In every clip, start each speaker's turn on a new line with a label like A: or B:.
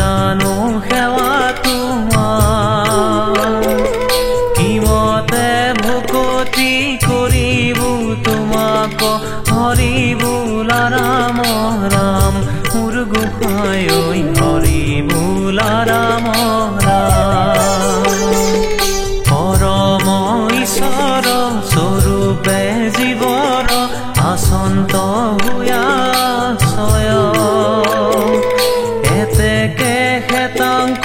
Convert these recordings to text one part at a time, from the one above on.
A: নাজানো সেৱা তোমাৰ কিমতে ভকতি কৰিব তোমাক হৰি বোলা ৰাম ৰাম মোৰ গোসাঁই ঐ হৰি বোলা ৰাম ৰাম পৰম ঈশ্বৰ স্বৰূপে জীৱৰ আচন্ত হোৱা ছয় এতেকে হেতাংক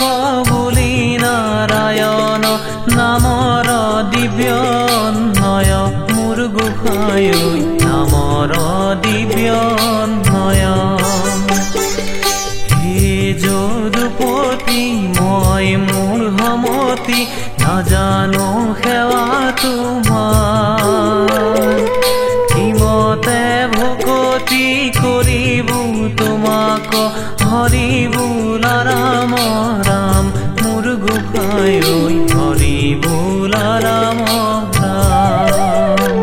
A: বুলি নাৰায়ণ নামৰ দিব্যনয় মোৰ গোসাঁই ঐ নামৰ দিব্যনয় হে যদুপতি মই মোৰ সমতি নাজানো সেৱা তোমাৰ কিমতে ভকতি কৰিব তোমাক হৰি বোলা ৰাম ৰাম মোৰ গোসাঁই ঐ হৰি বোলা ৰাম ৰাম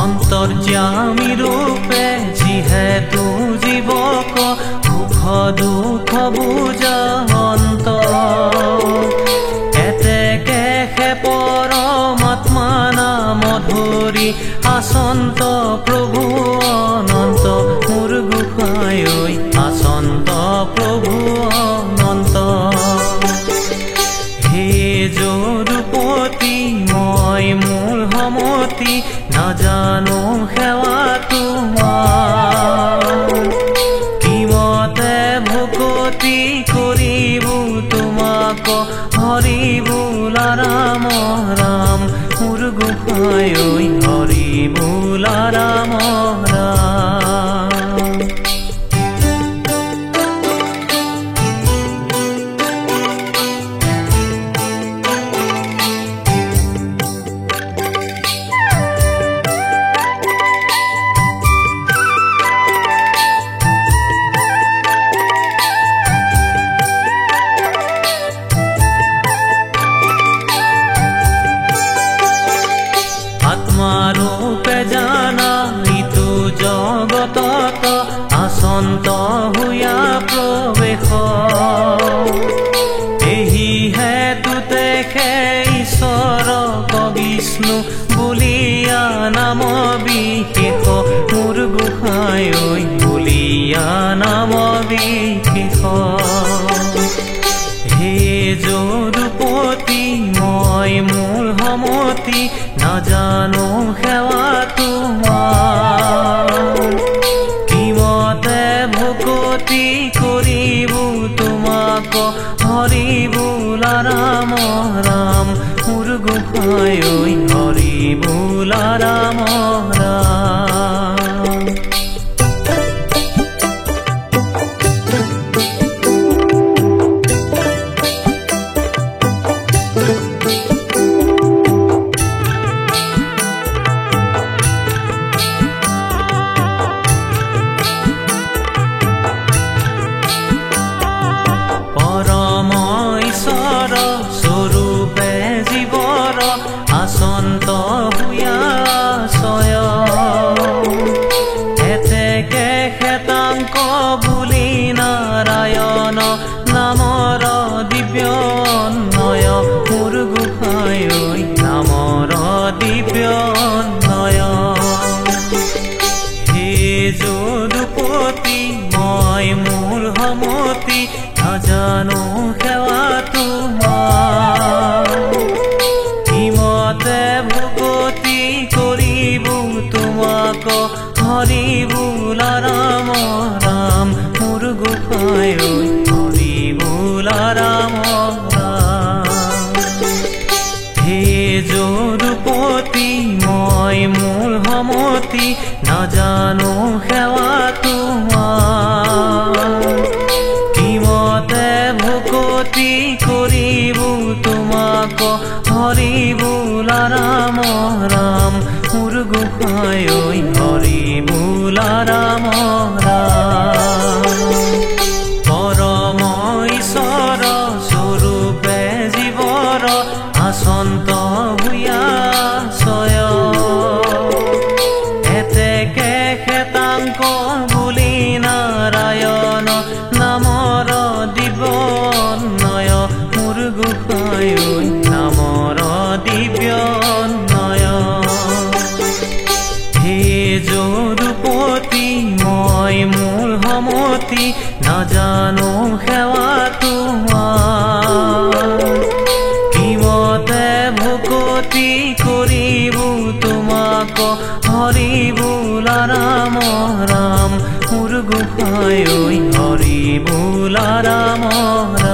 A: অন্তৰ্যামী ৰূপে যিহেতু জীৱক সুখ দুখ বুজান্ত এতেকে হে পৰমাত্মা নাম ধৰি আচন্ত প্ৰভু অনন্ত মোৰ গোসাঁই ঐ আচন্ত প্ৰভু অনন্ত হে যদুপতি মই মোৰ সমতি নাজানো সেৱা তোমাৰ কিমতে ভকতি কৰিব তোমাক হৰি বোলা ৰাম ৰাম মোৰ গোসাঁই ঐ হৰি বোলা ৰাম ৰাম আত্মাৰূপে জানা ইটো জগতত আচন্ত হোৱা প্ৰৱেশ এই হেতুতে ঈশ্বৰক বিষ্ণু বুলিয়া নাম বিশেষ মোৰ গোসাঁই ঐ বুলিয়া নাম বিশেষ হে যদুপতি মই মোৰ সমতি নাজানো সেৱা তোমাৰ কিমতে ভকতি কৰিব তোমাক হৰি বোলা ৰাম ৰাম মোৰ গোসাঁই ঐ হৰি বোলা ৰাম ৰাম পৰম ঈশ্বৰ স্বৰূপে জীৱৰ আচন্ত হোৱা ছয় এতেকে হেতাংক বুলি নাৰায়ণ নামৰ দিব্যনয় মোৰ গোসাঁই ঐ নামৰ দিব্যনয় হে যদুপতি মই মোৰ সমতি নাজানো সেৱা তোমাৰ কিমতে ভকতি কৰিব তোমাক হৰি বোলা ৰাম ৰাম মোৰ গোসাঁই ঐ হৰি বোলা ৰাম ৰাম হে যদুপতি মই মোৰ সমতি নাজানো সেৱা তোমাৰ কিমতে ভকতি কৰিব তোমাক হৰি বোলা ৰাম ৰাম মোৰ গোসাঁই ঐ হৰি বোলা বোলা ৰাম ৰাম পৰম ঈশ্বৰ স্বৰূপে জীৱৰ আচন্ত ভূঞা ছয় এতেকে খেতাংক বুলি নাৰায়ণ নামৰ দিব্যনয় মোৰ গোসাঁই নামৰ দিব্যনয় হে যদুপতি মই মোৰ সমতি নাজানো সেৱা তোমাৰ কিমতে ভকতি কৰিব তোমাক হৰি বোলা ৰাম ৰাম মোৰ গোসাঁই হৰি বোলা ৰাম ৰাম